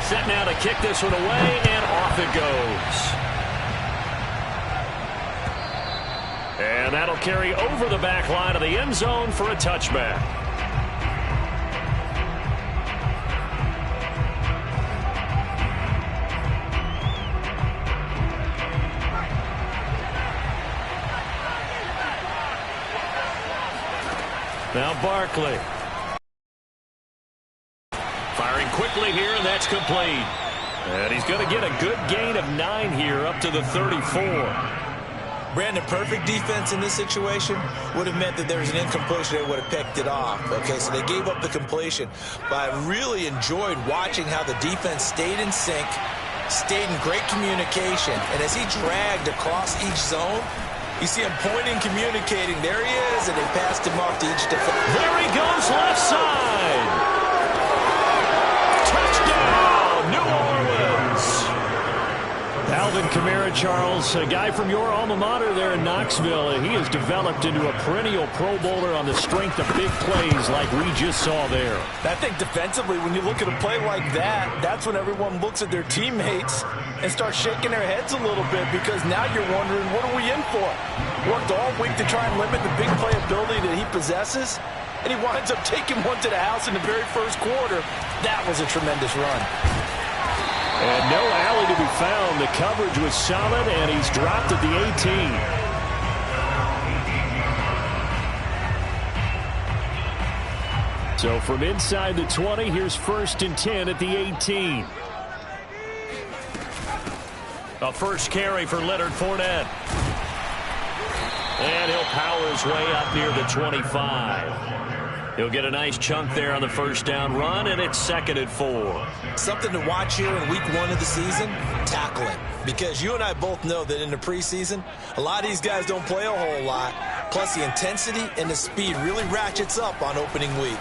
Set now to kick this one away, and off it goes. And that'll carry over the back line of the end zone for a touchback. Now Barkley. Firing quickly here, and that's complete. And he's going to get a good gain of 9 here up to the 34. Brandon, perfect defense in this situation would have meant that there was an incompletion. They would have picked it off. Okay, so they gave up the completion. But I really enjoyed watching how the defense stayed in sync, stayed in great communication. And as he dragged across each zone, you see him pointing, communicating. There he is, and they passed him off to each defender. There he goes, left side. Touchdown, New Orleans. Alvin Kamara, Charles, a guy from your alma mater there in Knoxville. He has developed into a perennial Pro Bowler on the strength of big plays like we just saw there. I think defensively, when you look at a play like that, that's when everyone looks at their teammates and starts shaking their heads a little bit, because now you're wondering, what are we in for? Worked all week to try and limit the big play ability that he possesses, and he winds up taking one to the house in the very first quarter. That was a tremendous run. And no alley to be found. The coverage was solid, and he's dropped at the 18. So from inside the 20, here's 1st and 10 at the 18. A first carry for Leonard Fournette. And he'll power his way up near the 25. He'll get a nice chunk there on the first down run, and it's 2nd and 4. Something to watch here in week 1 of the season, tackling. Because you and I both know that in the preseason, a lot of these guys don't play a whole lot. Plus the intensity and the speed really ratchets up on opening week.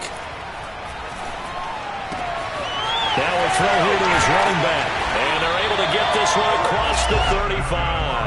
Now a throw here to his running back. And they're able to get this one across the 35.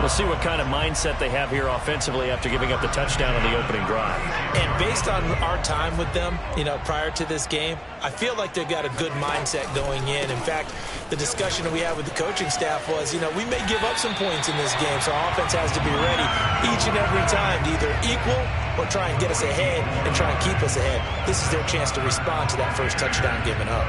We'll see what kind of mindset they have here offensively after giving up the touchdown on the opening drive. And based on our time with them, prior to this game, I feel like they've got a good mindset going in. In fact, the discussion that we had with the coaching staff was, we may give up some points in this game, so our offense has to be ready each and every time to either equal or try and get us ahead and try and keep us ahead. This is their chance to respond to that first touchdown given up.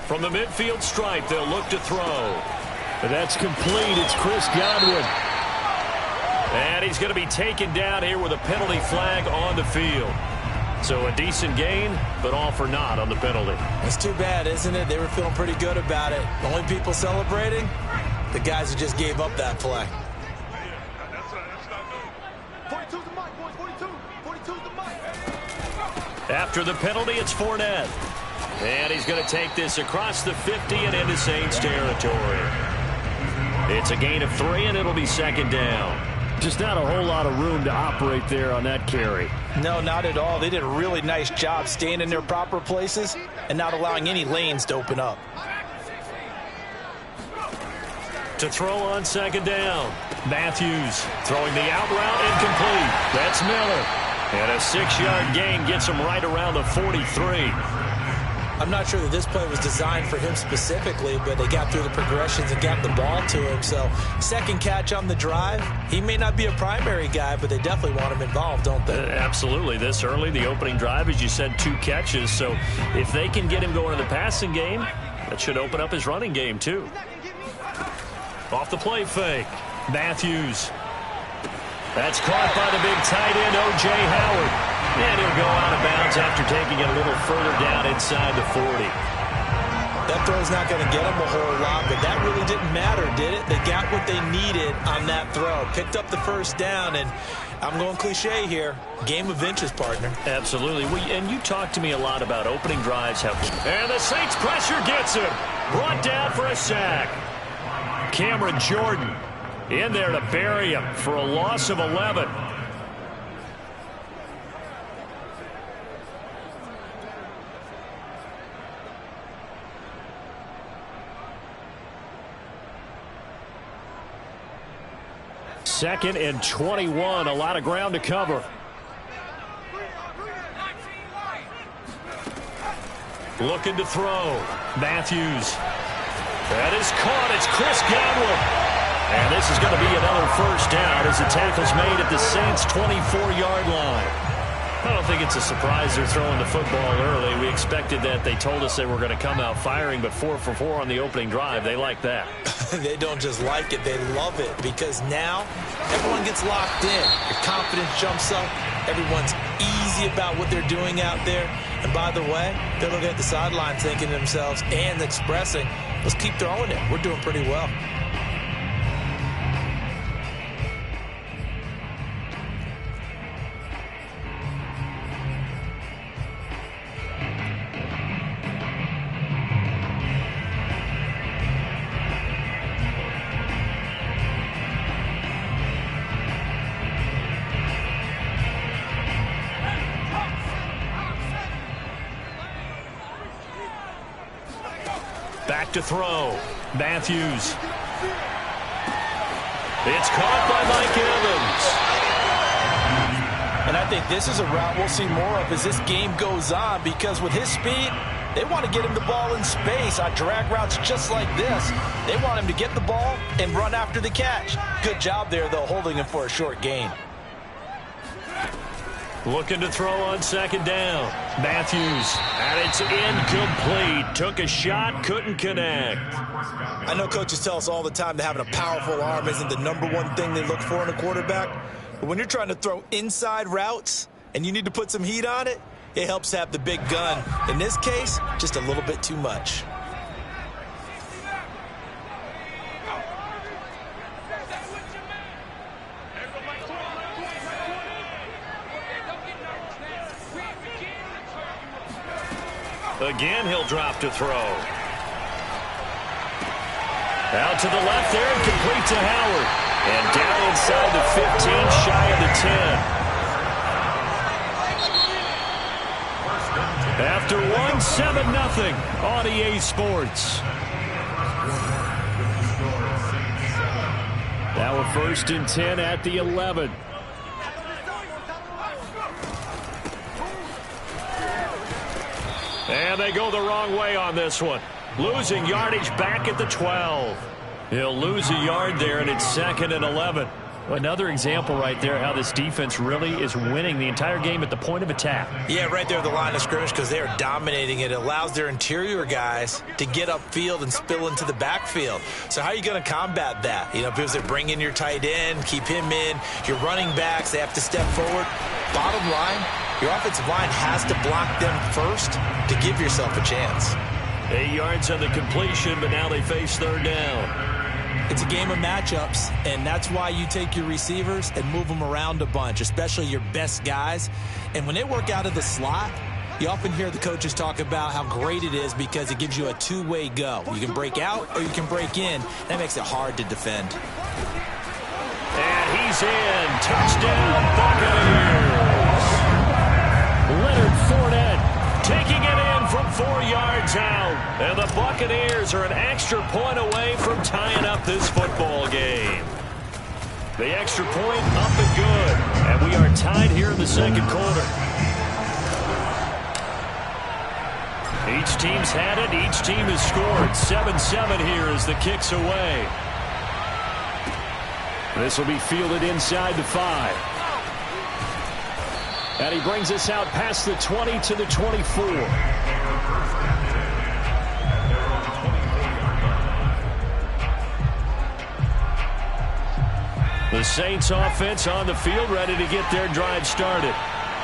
From the midfield stripe, they'll look to throw. But that's complete. It's Chris Godwin. And he's going to be taken down here with a penalty flag on the field. So a decent gain, but all for naught on the penalty. It's too bad, isn't it? They were feeling pretty good about it. The only people celebrating, the guys who just gave up that play. After the penalty, it's Fournette. And he's going to take this across the 50 and into Saints territory. It's a gain of 3, and it'll be 2nd down. Just not a whole lot of room to operate there on that carry. No, not at all. They did a really nice job staying in their proper places and not allowing any lanes to open up. To throw on 2nd down. Matthews throwing the out route, incomplete. That's Miller. And a 6-yard gain gets him right around the 43. I'm not sure that this play was designed for him specifically, but they got through the progressions and got the ball to him. So, 2nd catch on the drive. He may not be a primary guy, but they definitely want him involved, don't they? Absolutely. This early, the opening drive, as you said, 2 catches. So, if they can get him going in the passing game, that should open up his running game, too. Off the play fake. Matthews. That's caught by the big tight end, O.J. Howard. And he'll go out of bounds after taking it a little further down inside the 40. That throw's not going to get them a whole lot, but that really didn't matter, did it? They got what they needed on that throw. Picked up the first down, and I'm going cliche here. Game of inches, partner. Absolutely. And you talked to me a lot about opening drives. And the Saints pressure gets him. Brought down for a sack. Cameron Jordan in there to bury him for a loss of 11. 2nd and 21. A lot of ground to cover. Looking to throw. Matthews. That is caught. It's Chris Godwin. And this is going to be another first down as the tackle's made at the Saints' 24-yard line. I don't think it's a surprise they're throwing the football early. We expected that. They told us they were going to come out firing, but 4 for 4 on the opening drive. They like that. They don't just like it, they love it, because now everyone gets locked in. Your confidence jumps up. Everyone's easy about what they're doing out there. And by the way, they're looking at the sideline thinking to themselves and expressing, let's keep throwing it. We're doing pretty well. Back to throw. Matthews. It's caught by Mike Evans. And I think this is a route we'll see more of as this game goes on, because with his speed, they want to get him the ball in space on drag routes just like this. They want him to get the ball and run after the catch. Good job there, though, holding him for a short gain. Looking to throw on 2nd down. Matthews. And it's incomplete. Took a shot, couldn't connect. I know coaches tell us all the time that having a powerful arm isn't the #1 thing they look for in a quarterback. But when you're trying to throw inside routes and you need to put some heat on it, it helps have the big gun. In this case, just a little bit too much. Again, he'll drop to throw. Out to the left there and complete to Howard. And down inside the 15, shy of the 10. After 1, 7-0 on EA Sports. Now we're 1st and 10 at the 11. And they go the wrong way on this one. Losing yardage back at the 12. He'll lose a yard there, and it's 2nd and 11. Another example right there how this defense really is winning the entire game at the point of attack. Yeah, right there at the line of scrimmage, because they are dominating it. It allows their interior guys to get upfield and spill into the backfield. So how are you going to combat that? You know, because they bring in your tight end, keep him in. Your running backs, they have to step forward. Bottom line, your offensive line has to block them first to give yourself a chance. 8 yards on the completion, but now they face 3rd down. It's a game of matchups, and that's why you take your receivers and move them around a bunch, especially your best guys. And when they work out of the slot, you often hear the coaches talk about how great it is because it gives you a two-way go. You can break out or you can break in. That makes it hard to defend. And he's in. Touchdown, Buccaneers. Leonard Fournette taking it in from 4 yards out. And the Buccaneers are an extra point away from tying up this football game. The extra point up and good. And we are tied here in the 2nd quarter. Each team's had it. Each team has scored. 7-7 here as the kick's away. This will be fielded inside the 5. And he brings us out past the 20 to the 24. The Saints offense on the field, ready to get their drive started.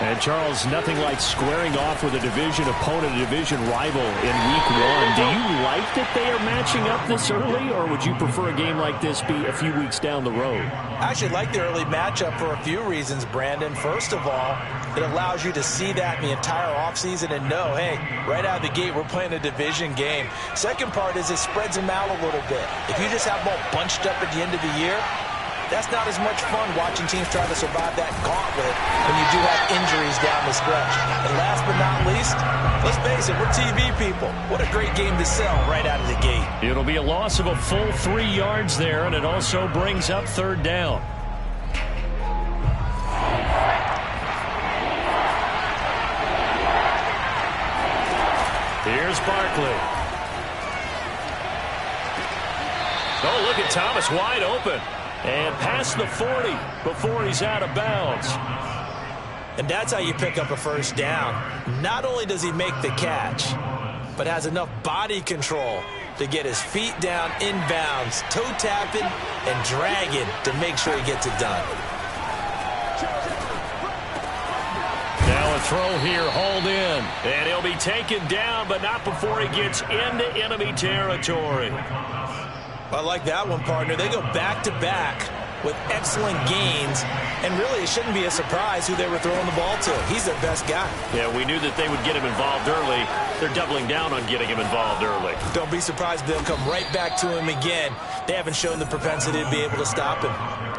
And, Charles, nothing like squaring off with a division opponent, a division rival in Week 1. Do you like that they are matching up this early, or would you prefer a game like this be a few weeks down the road? I actually like the early matchup for a few reasons, Brandon. First of all, it allows you to see that in the entire offseason and know, hey, right out of the gate, we're playing a division game. Second part is it spreads them out a little bit. If you just have them all bunched up at the end of the year, that's not as much fun watching teams try to survive that gauntlet when you do have injuries down the stretch. And last but not least, let's face it, we're TV people. What a great game to sell right out of the gate. It'll be a loss of a full 3 yards there, and it also brings up 3rd down. Here's Barkley. Oh, look at Thomas wide open. And past the 40 before he's out of bounds. And that's how you pick up a first down. Not only does he make the catch, but has enough body control to get his feet down inbounds, toe tapping and dragging to make sure he gets it done. Now a throw here, hauled in. And he'll be taken down, but not before he gets into enemy territory. I like that one, partner. They go back-to-back with excellent gains, and really it shouldn't be a surprise who they were throwing the ball to. He's their best guy. Yeah, we knew that they would get him involved early. They're doubling down on getting him involved early. Don't be surprised they'll come right back to him again. They haven't shown the propensity to be able to stop him.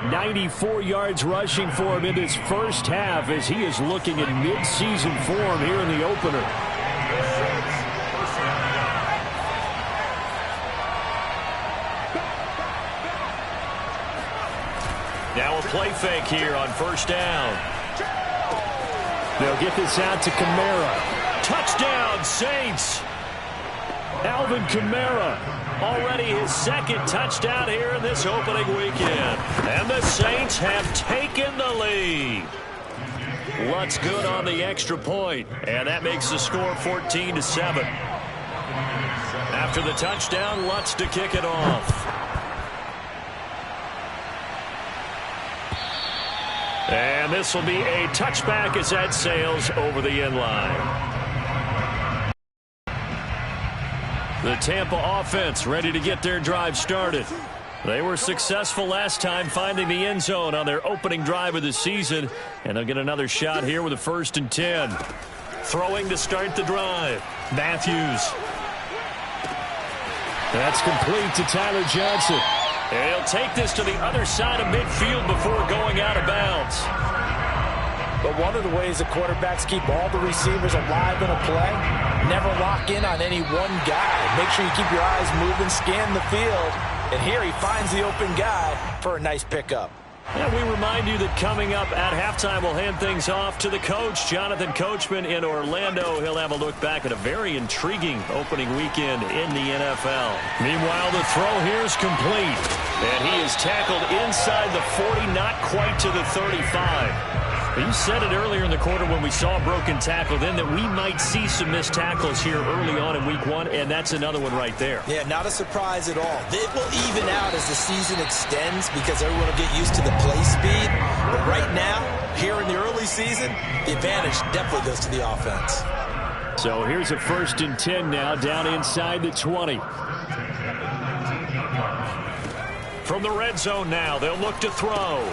94 yards rushing for him in this first half as he is looking in mid-season form here in the opener. Now a play fake here on first down. They'll get this out to Kamara. Touchdown, Saints. Alvin Kamara. Already his second touchdown here in this opening weekend. And the Saints have taken the lead. Lutz good on the extra point. And that makes the score 14-7. After the touchdown, Lutz to kick it off. And this will be a touchback as that sails over the end line. The Tampa offense ready to get their drive started. They were successful last time finding the end zone on their opening drive of the season. And they'll get another shot here with a 1st and 10. Throwing to start the drive. Matthews. That's complete to Tyler Johnson. And he'll take this to the other side of midfield before going out of bounds. But one of the ways the quarterbacks keep all the receivers alive in a play, never lock in on any one guy. Make sure you keep your eyes moving, scan the field. And here he finds the open guy for a nice pickup. And we remind you that coming up at halftime, we'll hand things off to the coach, Jonathan Coachman in Orlando. He'll have a look back at a very intriguing opening weekend in the NFL. Meanwhile, the throw here is complete. And he is tackled inside the 40, not quite to the 35. You said it earlier in the quarter when we saw a broken tackle then that we might see some missed tackles here early on in week 1, and that's another one right there. Yeah, not a surprise at all. It will even out as the season extends because everyone will get used to the play speed. But right now, here in the early season, the advantage definitely goes to the offense. So here's a 1st and 10 now down inside the 20. From the red zone now, they'll look to throw.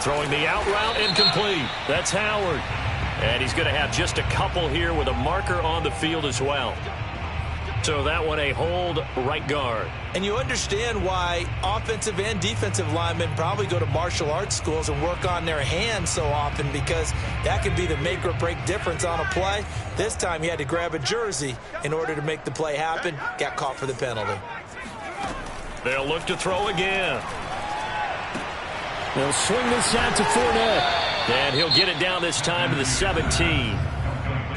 Throwing the out route incomplete. That's Howard. And he's going to have just a couple here with a marker on the field as well. So that one a hold right guard. And you understand why offensive and defensive linemen probably go to martial arts schools and work on their hands so often, because that could be the make or break difference on a play. This time he had to grab a jersey in order to make the play happen. Got caught for the penalty. They'll look to throw again. They'll swing this out to Fournette. And he'll get it down this time to the 17.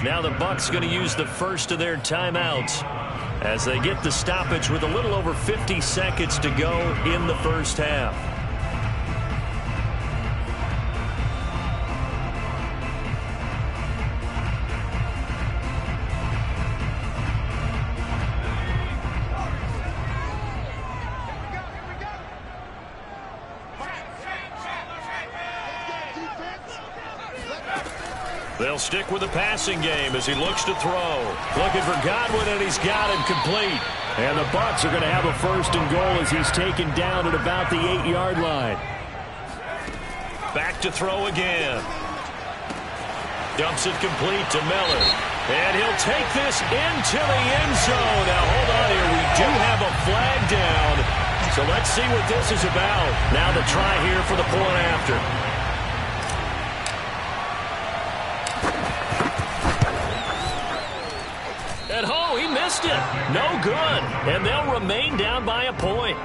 Now the Bucs going to use the first of their timeouts as they get the stoppage with a little over 50 seconds to go in the first half. They'll stick with the passing game as he looks to throw. Looking for Godwin, and he's got him complete. And the Bucs are going to have a 1st and goal as he's taken down at about the 8-yard line. Back to throw again. Dumps it complete to Miller. And he'll take this into the end zone. Now, hold on here. We do have a flag down. So let's see what this is about. Now the try here for the point after. At home, he missed it. No good. And they'll remain down by a point.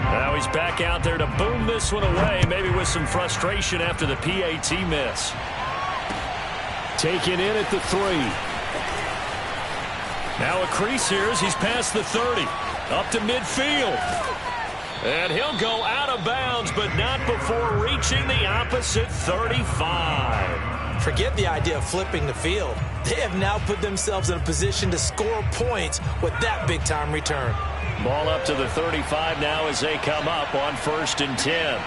Now he's back out there to boom this one away, maybe with some frustration after the PAT miss. Taken in at the 3. Now a crease here as he's past the 30. Up to midfield. And he'll go out of bounds, but not before reaching the opposite 35. Forget the idea of flipping the field. They have now put themselves in a position to score points with that big-time return. Ball up to the 35 now as they come up on 1st and 10.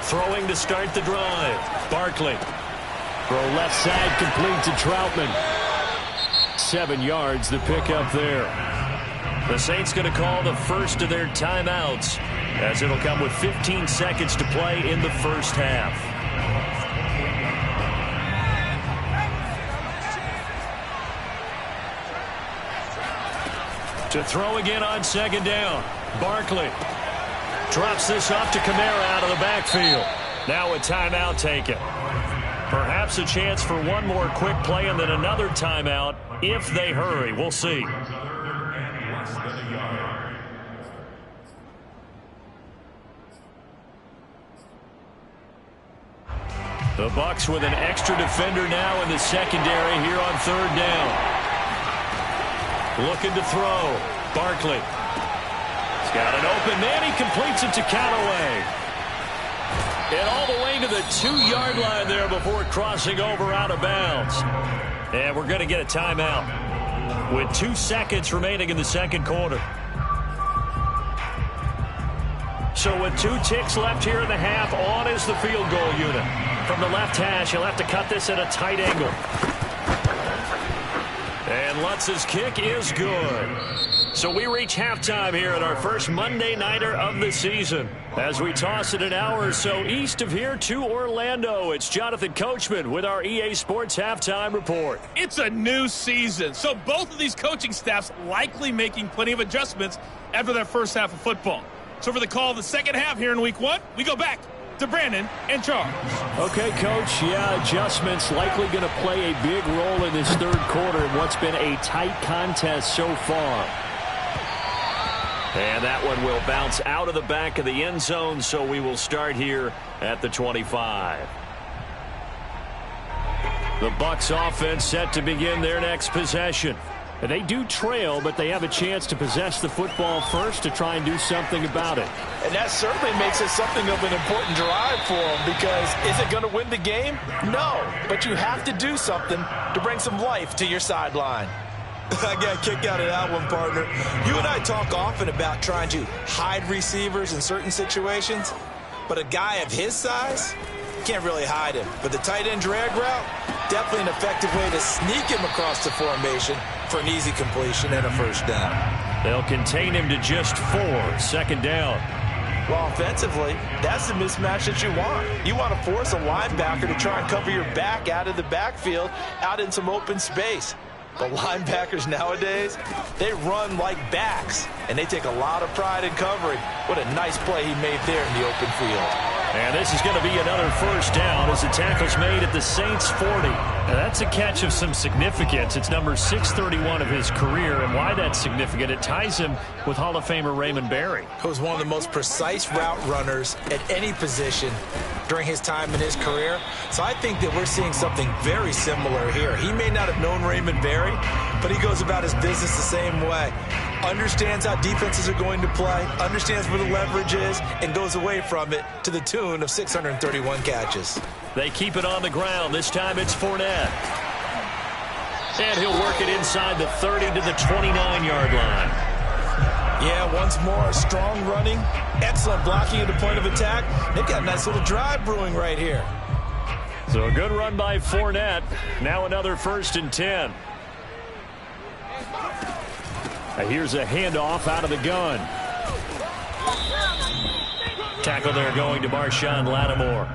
Throwing to start the drive. Barkley. Throw left side complete to Troutman. 7 yards the pickup there. The Saints going to call the first of their timeouts as it'll come with 15 seconds to play in the first half. To throw again on 2nd down. Barkley drops this off to Kamara out of the backfield. Now a timeout taken. Perhaps a chance for one more quick play and then another timeout if they hurry. We'll see. The Bucs with an extra defender now in the secondary here on 3rd down. Looking to throw. Barkley. He's got an open man. He completes it to Callaway. And all the way to the 2-yard line there before crossing over out of bounds. And we're going to get a timeout with 2 seconds remaining in the second quarter. So with 2 ticks left here in the half, on is the field goal unit. From the left hash, he'll have to cut this at a tight angle. And Lutz's kick is good. So we reach halftime here at our first Monday Nighter of the season. As we toss it an hour or so east of here to Orlando, it's Jonathan Coachman with our EA Sports Halftime Report. It's a new season, so both of these coaching staffs likely making plenty of adjustments after that first half of football. So for the call of the second half here in Week 1, we go back to Brandon and Charles. Okay, Coach. Yeah, adjustments likely going to play a big role in this third quarter in what's been a tight contest so far. And that one will bounce out of the back of the end zone, so we will start here at the 25. The Bucs offense set to begin their next possession. They do trail, but they have a chance to possess the football first to try and do something about it. And that certainly makes it something of an important drive for them, because is it going to win the game? No, but you have to do something to bring some life to your sideline. I got a kick out of that one, partner. You and I talk often about trying to hide receivers in certain situations, but a guy of his size can't really hide him. But the tight end drag route, definitely an effective way to sneak him across the formation for an easy completion and a first down. They'll contain him to just 4, 2nd down. Well, offensively, that's the mismatch that you want. You want to force a linebacker to try and cover your back out of the backfield, out in some open space. The linebackers nowadays, they run like backs, and they take a lot of pride in covering. What a nice play he made there in the open field. And this is going to be another first down as the tackle's made at the Saints' 40. Now that's a catch of some significance. It's number 631 of his career, and why that's significant, it ties him with Hall of Famer Raymond Berry. He was one of the most precise route runners at any position during his time in his career. So I think that we're seeing something very similar here. He may not have known Raymond Berry, but he goes about his business the same way. Understands how defenses are going to play, understands where the leverage is, and goes away from it to the tune of 631 catches. They keep it on the ground. This time it's Fournette. And he'll work it inside the 30 to the 29-yard line. Yeah, once more, strong running, excellent blocking at the point of attack. They've got a nice little drive brewing right here. So a good run by Fournette. Now another 1st and 10. Here's a handoff out of the gun. Tackle there going to Marshawn Lattimore.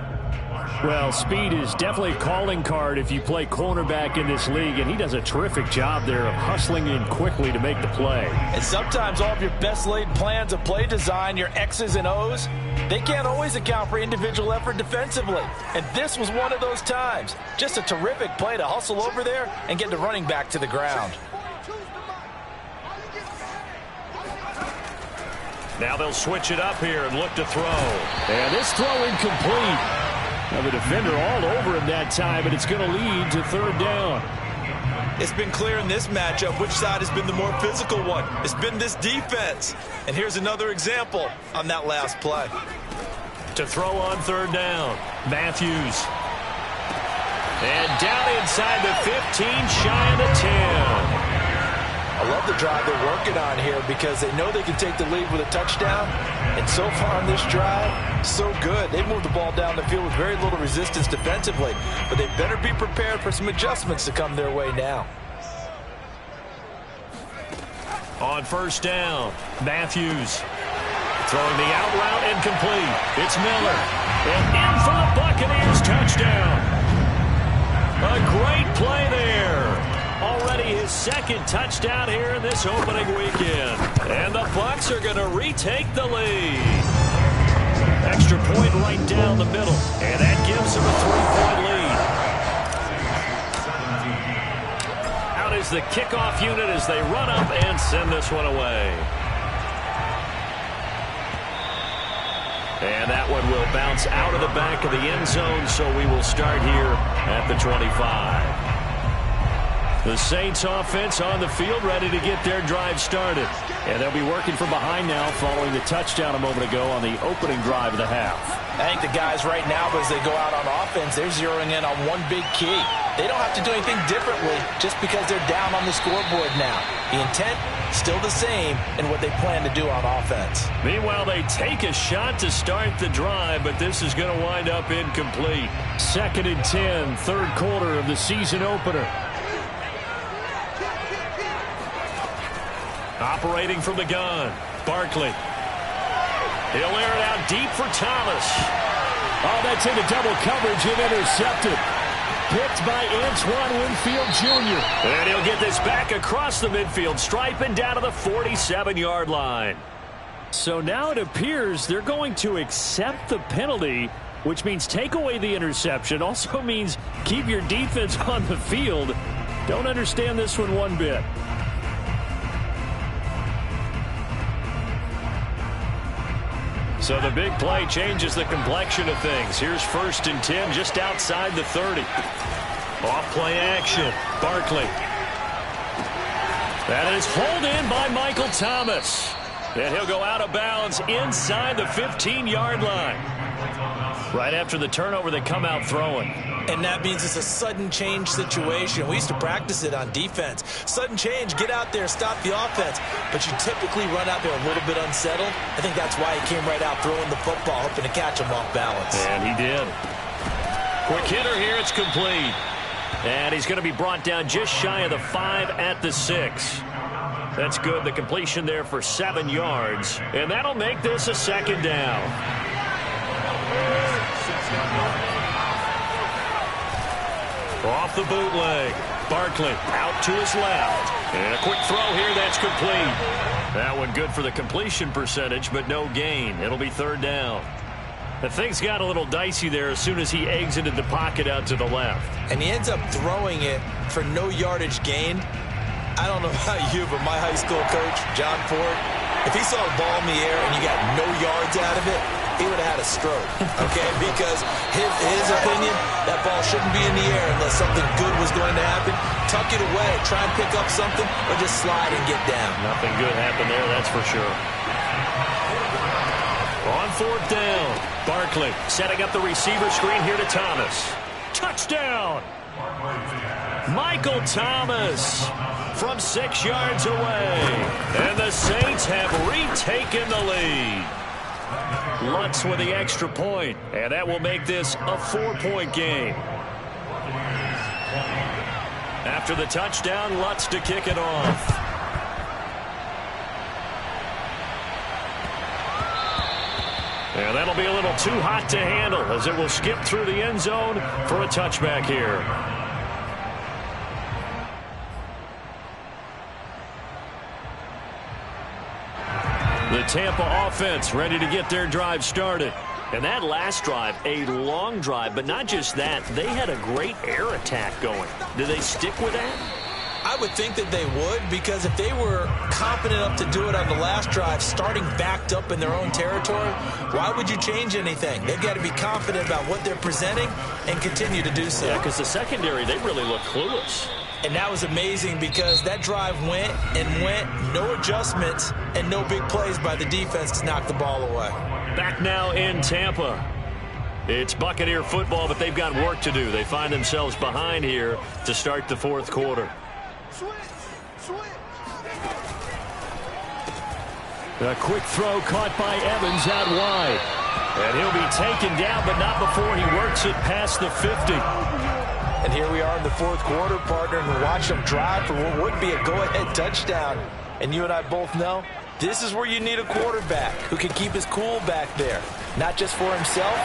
Well, speed is definitely a calling card if you play cornerback in this league, and he does a terrific job there of hustling in quickly to make the play. And sometimes all of your best laid plans of play design, your X's and O's, they can't always account for individual effort defensively. And this was one of those times. Just a terrific play to hustle over there and get the running back to the ground. Now they'll switch it up here and look to throw. And this throw incomplete. Now the defender all over him that time, but it's going to lead to third down. It's been clear in this matchup which side has been the more physical one. It's been this defense. And here's another example on that last play. To throw on third down, Matthews. And down inside the 15, shy of the 10. I love the drive they're working on here because they know they can take the lead with a touchdown. And so far on this drive, so good. They moved the ball down the field with very little resistance defensively. But they better be prepared for some adjustments to come their way now. On first down, Matthews. Throwing the out route incomplete. It's Miller. And in for the Buccaneers touchdown. A great play there. Already his second touchdown here in this opening weekend. And the Bucs are going to retake the lead. Extra point right down the middle. And that gives them a 3-point lead. Out is the kickoff unit as they run up and send this one away. And that one will bounce out of the back of the end zone, so we will start here at the 25. The Saints offense on the field ready to get their drive started. And they'll be working from behind now following the touchdown a moment ago on the opening drive of the half. I think the guys right now, as they go out on offense, they're zeroing in on one big key. They don't have to do anything differently just because they're down on the scoreboard now. The intent, still the same in what they plan to do on offense. Meanwhile, they take a shot to start the drive, but this is going to wind up incomplete. 2nd and 10, third quarter of the season opener. Operating from the gun, Barkley. He'll air it out deep for Thomas. Oh, that's into double coverage and intercepted. Picked by Antoine Winfield Jr. And he'll get this back across the midfield stripe and down to the 47-yard line. So now it appears they're going to accept the penalty, which means take away the interception. Also means keep your defense on the field. Don't understand this one bit. So the big play changes the complexion of things. Here's 1st and 10 just outside the 30. Off play action. Barkley. That is hauled in by Michael Thomas. And he'll go out of bounds inside the 15-yard line. Right after the turnover, they come out throwing. And that means it's a sudden change situation. We used to practice it on defense. Sudden change, get out there, stop the offense. But you typically run out there a little bit unsettled. I think that's why he came right out throwing the football, hoping to catch him off balance. And he did. Quick hitter here, it's complete. And he's going to be brought down just shy of the 5 at the 6. That's good. The completion there for 7 yards. And that'll make this a 2nd down. Off the bootleg. Barkley out to his left. And a quick throw here, that's complete. That one good for the completion percentage, but no gain. It'll be 3rd down. The things got a little dicey there as soon as he exited the pocket out to the left. And he ends up throwing it for no yardage gain. I don't know about you, but my high school coach, John Ford, if he saw a ball in the air and you got no yards out of it, he would have had a stroke, okay? Because his opinion, that ball shouldn't be in the air unless something good was going to happen. Tuck it away, try and pick up something, or just slide and get down. Nothing good happened there, that's for sure. On 4th down, Barkley setting up the receiver screen here to Thomas. Touchdown! Michael Thomas from 6 yards away. And the Saints have retaken the lead. Lutz with the extra point, and that will make this a 4-point game. After the touchdown, Lutz to kick it off. And that'll be a little too hot to handle as it will skip through the end zone for a touchback here. The Tampa offense ready to get their drive started. And that last drive, a long drive, but not just that. They had a great air attack going. Do they stick with that? I would think that they would, because if they were confident enough to do it on the last drive, starting backed up in their own territory, why would you change anything? They've got to be confident about what they're presenting and continue to do so. Yeah, because the secondary, they really look clueless. And that was amazing because that drive went and went, no adjustments and no big plays by the defense to knock the ball away. Back now in Tampa. It's Buccaneer football, but they've got work to do. They find themselves behind here to start the fourth quarter. A quick throw caught by Evans out wide. And he'll be taken down, but not before he works it past the 50. And here we are in the fourth quarter, partner, and we watch them drive for what would be a go-ahead touchdown. And you and I both know this is where you need a quarterback who can keep his cool back there. Not just for himself,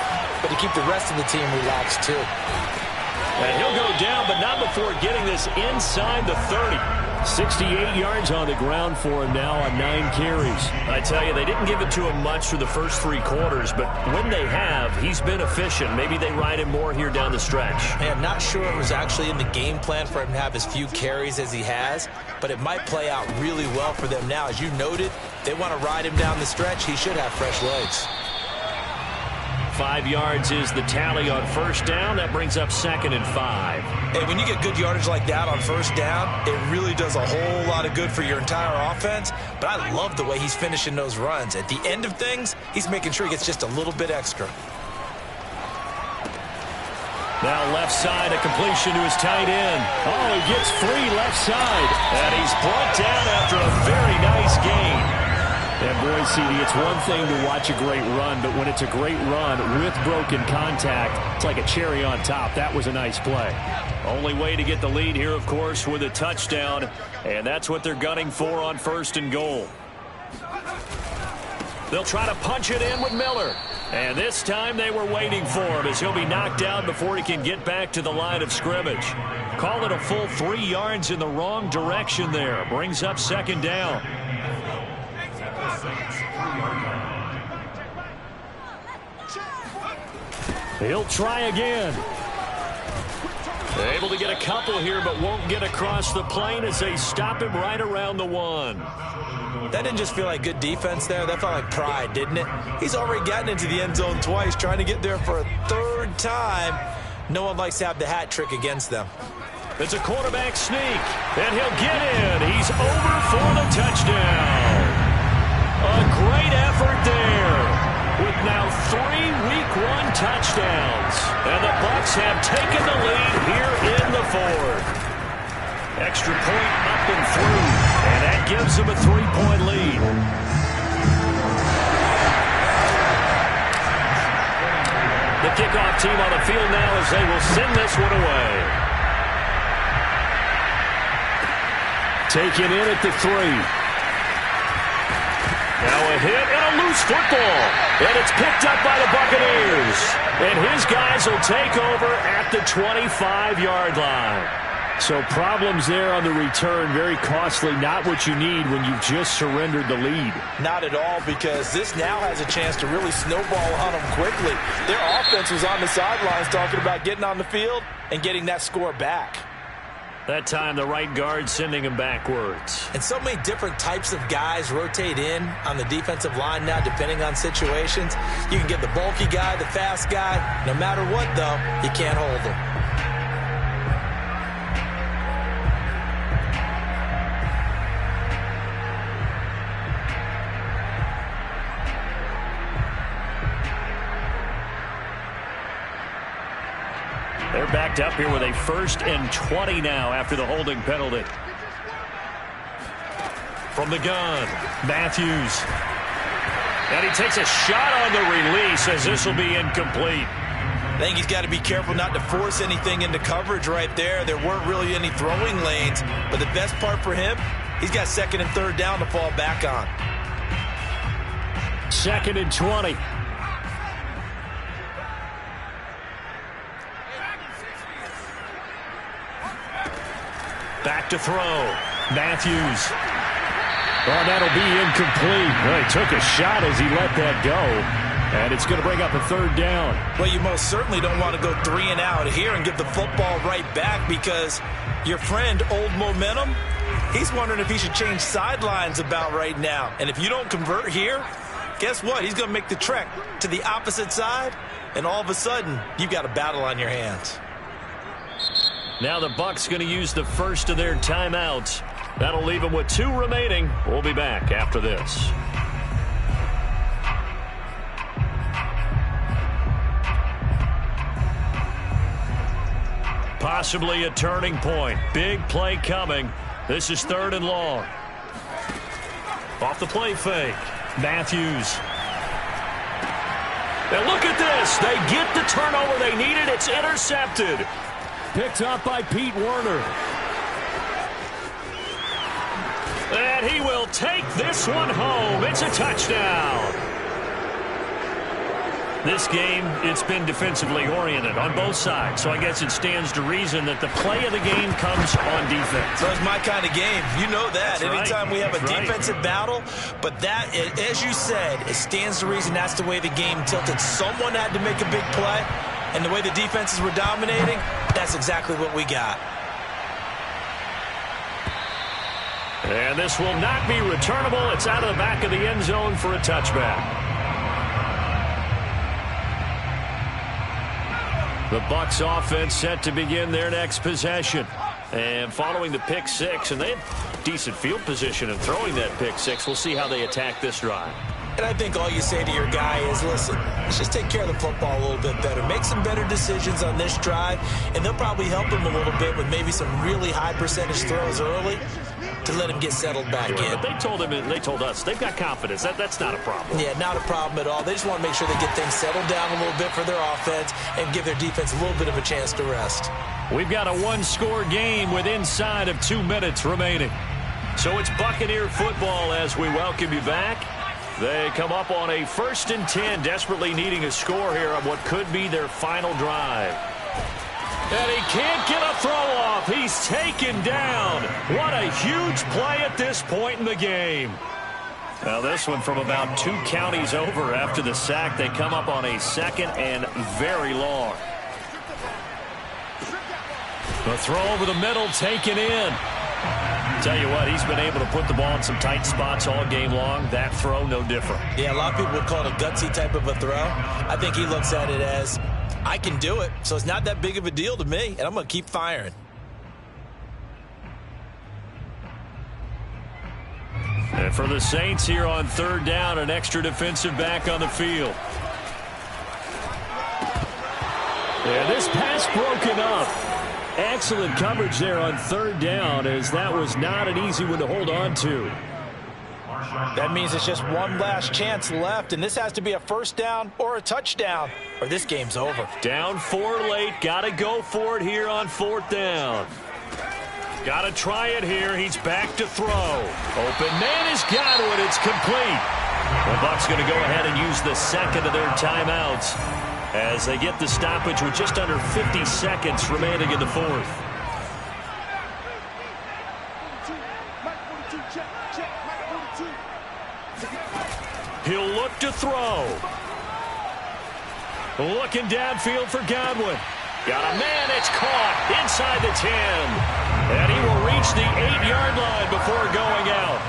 but to keep the rest of the team relaxed too. And he'll go down, but not before getting this inside the 30. 68 yards on the ground for him now on 9 carries. I tell you, they didn't give it to him much for the first 3 quarters, but when they have, he's been efficient. Maybe they ride him more here down the stretch. Hey, I'm not sure it was actually in the game plan for him to have as few carries as he has, but it might play out really well for them now. As you noted, they want to ride him down the stretch. He should have fresh legs. 5 yards is the tally on first down. That brings up 2nd and 5. Hey, when you get good yardage like that on first down, it really does a whole lot of good for your entire offense. But I love the way he's finishing those runs. At the end of things, he's making sure he gets just a little bit extra. Now left side, a completion to his tight end. Oh, he gets free left side. And he's brought down after a very nice gain. And boy, CD, it's one thing to watch a great run, but when it's a great run with broken contact, it's like a cherry on top. That was a nice play. Only way to get the lead here, of course, with a touchdown, and that's what they're gunning for on 1st and goal. They'll try to punch it in with Miller. And this time they were waiting for him as he'll be knocked down before he can get back to the line of scrimmage. Call it a full 3 yards in the wrong direction there. Brings up 2nd down. He'll try again. Able to get a couple here, but won't get across the plane as they stop him right around the 1. That didn't just feel like good defense there. That felt like pride, didn't it? He's already gotten into the end zone twice, trying to get there for a 3rd time. No one likes to have the hat trick against them. It's a quarterback sneak, and he'll get in. He's over for the touchdown. A great effort there. With now 3 Week 1 touchdowns. And the Bucs have taken the lead here in the 4th. Extra point up and through. And that gives them a 3-point lead. The kickoff team on the field now as they will send this one away. Taken in at the 3. Now a hit and a loose football. And it's picked up by the Buccaneers. And his guys will take over at the 25-yard line. So problems there on the return. Very costly. Not what you need when you've just surrendered the lead. Not at all, because this now has a chance to really snowball on them quickly. Their offense was on the sidelines talking about getting on the field and getting that score back. That time the right guard sending him backwards. And so many different types of guys rotate in on the defensive line now, depending on situations. You can get the bulky guy, the fast guy. No matter what, though, you can't hold him. They're backed up here with a 1st and 20 now after the holding penalty. From the gun, Matthews. And he takes a shot on the release as this will be incomplete. I think he's got to be careful not to force anything into coverage right there. There weren't really any throwing lanes, but the best part for him, he's got 2nd and 3rd down to fall back on. 2nd and 20. Back to throw. Matthews. Oh, that'll be incomplete. Well, he took a shot as he let that go. And it's going to bring up a third down. Well, you most certainly don't want to go 3 and out here and give the football right back, because your friend, Old Momentum, he's wondering if he should change sidelines about right now. And if you don't convert here, guess what? He's going to make the trek to the opposite side, and all of a sudden, you've got a battle on your hands. Now the Bucs going to use the first of their timeouts. That'll leave them with 2 remaining. We'll be back after this. Possibly a turning point. Big play coming. This is 3rd and long. Off the play fake. Matthews. And look at this. They get the turnover they needed. It's intercepted. Picked up by Pete Werner. And he will take this one home. It's a touchdown. This game, it's been defensively oriented on both sides, so I guess it stands to reason that the play of the game comes on defense. So it's my kind of game. You know that. That's Anytime right. we have a That's defensive battle, but that, as you said, it stands to reason that's the way the game tilted. Someone had to make a big play, and the way the defenses were dominating, that's exactly what we got. And this will not be returnable. It's out of the back of the end zone for a touchback. The Bucs offense set to begin their next possession. And following the pick 6, and they had decent field position in throwing that pick 6. We'll see how they attack this drive. And I think all you say to your guy is, listen, let's just take care of the football a little bit better. Make some better decisions on this drive, and they'll probably help him a little bit with maybe some really high percentage throws early to let him get settled back in. But they told him, and they told us, they've got confidence. That's not a problem. Yeah, not a problem at all. They just want to make sure they get things settled down a little bit for their offense and give their defense a little bit of a chance to rest. We've got a 1-score game with inside of 2 minutes remaining. So it's Buccaneer football as we welcome you back. They come up on a 1st and 10, desperately needing a score here on what could be their final drive. And he can't get a throw off. He's taken down. What a huge play at this point in the game. Now this one from about 2 counties over after the sack. They come up on a 2nd and very long. The throw over the middle taken in. Tell you what, he's been able to put the ball in some tight spots all game long. That throw, no different. Yeah, a lot of people would call it a gutsy type of a throw. I think he looks at it as, I can do it, so it's not that big of a deal to me, and I'm going to keep firing. And for the Saints here on 3rd down, an extra defensive back on the field. And this pass broken up. Excellent coverage there on 3rd down, as that was not an easy one to hold on to. That means it's just one last chance left, and this has to be a 1st down or a touchdown, or this game's over. Down 4 late. Got to go for it here on 4th down. Got to try it here. He's back to throw. Open man is Godwin. It's complete. The Bucs going to go ahead and use the 2nd of their timeouts as they get the stoppage with just under 50 seconds remaining in the 4th. He'll look to throw. Looking downfield for Godwin. Got a man. It's caught inside the 10. And he will reach the 8-yard line before going out.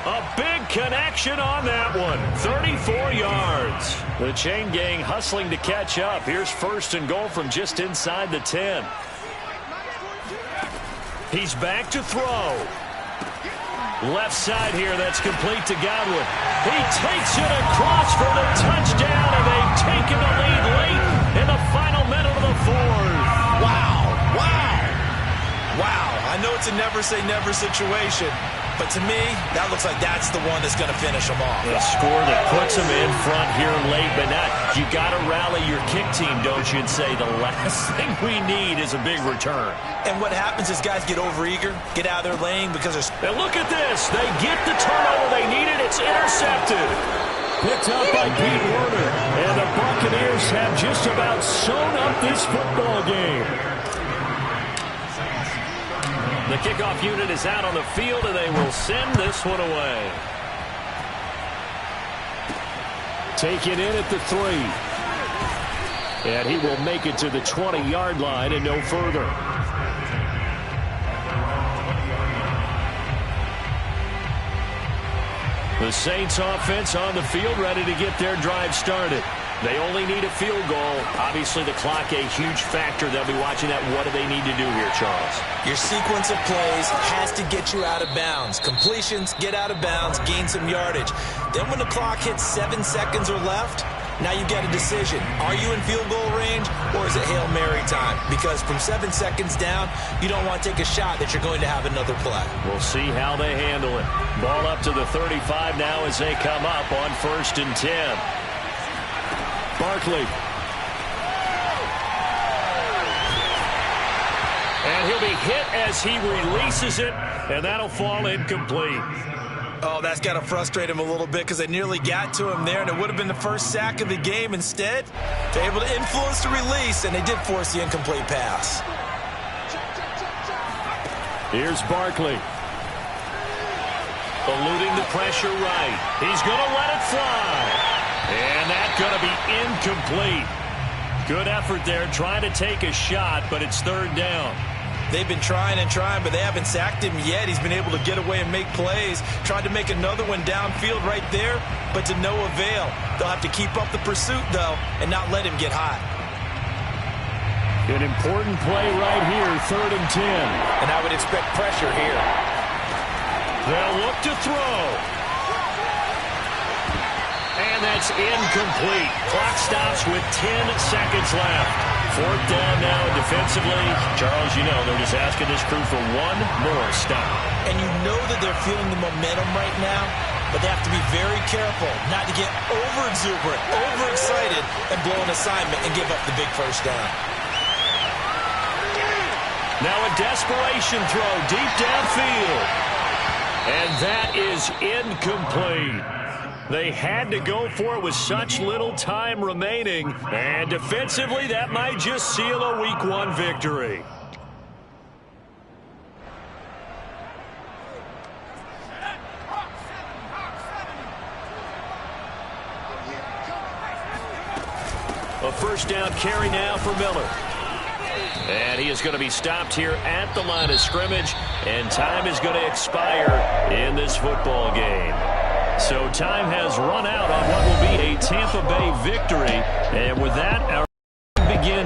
A big connection on that one. 34 yards. The chain gang hustling to catch up. Here's 1st and goal from just inside the 10. He's back to throw. Left side here, that's complete to Godwin. He takes it across for the touchdown, and they've taken the lead late in the final minute of the 4th. Wow, wow, wow. I know it's a never-say-never situation, but to me, that looks like that's the one that's going to finish them off. A score that puts them in front here late, but not. You got to rally your kick team, don't you, and say the last thing we need is a big return. And what happens is guys get overeager, get out of their lane because there's... And look at this. They get the turnover they needed. It's intercepted. Picked up by Pete Werner. And the Buccaneers have just about sewn up this football game. The kickoff unit is out on the field, and they will send this one away. Taken in at the 3. And he will make it to the 20-yard line and no further. The Saints offense on the field, ready to get their drive started. They only need a field goal. Obviously, the clock a huge factor. They'll be watching that. What do they need to do here, Charles? Your sequence of plays has to get you out of bounds. Completions, get out of bounds, gain some yardage. Then when the clock hits 7 seconds or left, now you've got a decision. Are you in field goal range, or is it Hail Mary time? Because from 7 seconds down, you don't want to take a shot that you're going to have another play. We'll see how they handle it. Ball up to the 35 now as they come up on 1st and 10. Barkley. And he'll be hit as he releases it, and that'll fall incomplete. Oh, that's got to frustrate him a little bit because they nearly got to him there, and it would have been the first sack of the game. Instead, they're able to influence the release, and they did force the incomplete pass. Here's Barkley. Eluding the pressure right. He's going to let it fly. And that's going to be incomplete. Good effort there, trying to take a shot, but it's 3rd down. They've been trying and trying, but they haven't sacked him yet. He's been able to get away and make plays. Tried to make another one downfield right there, but to no avail. They'll have to keep up the pursuit, though, and not let him get hot. An important play right here, 3rd and 10. And I would expect pressure here. They'll look to throw. And that's incomplete. Clock stops with 10 seconds left. 4th down now defensively. Charles, you know, they're just asking this crew for one more stop. And you know that they're feeling the momentum right now, but they have to be very careful not to get over-exuberant, overexcited, and blow an assignment and give up the big 1st down. Now a desperation throw deep downfield. And that is incomplete. They had to go for it with such little time remaining. And defensively, that might just seal a Week 1 victory. A 1st down carry now for Miller. And he is going to be stopped here at the line of scrimmage. And time is going to expire in this football game. So time has run out on what will be a Tampa Bay victory. And with that, our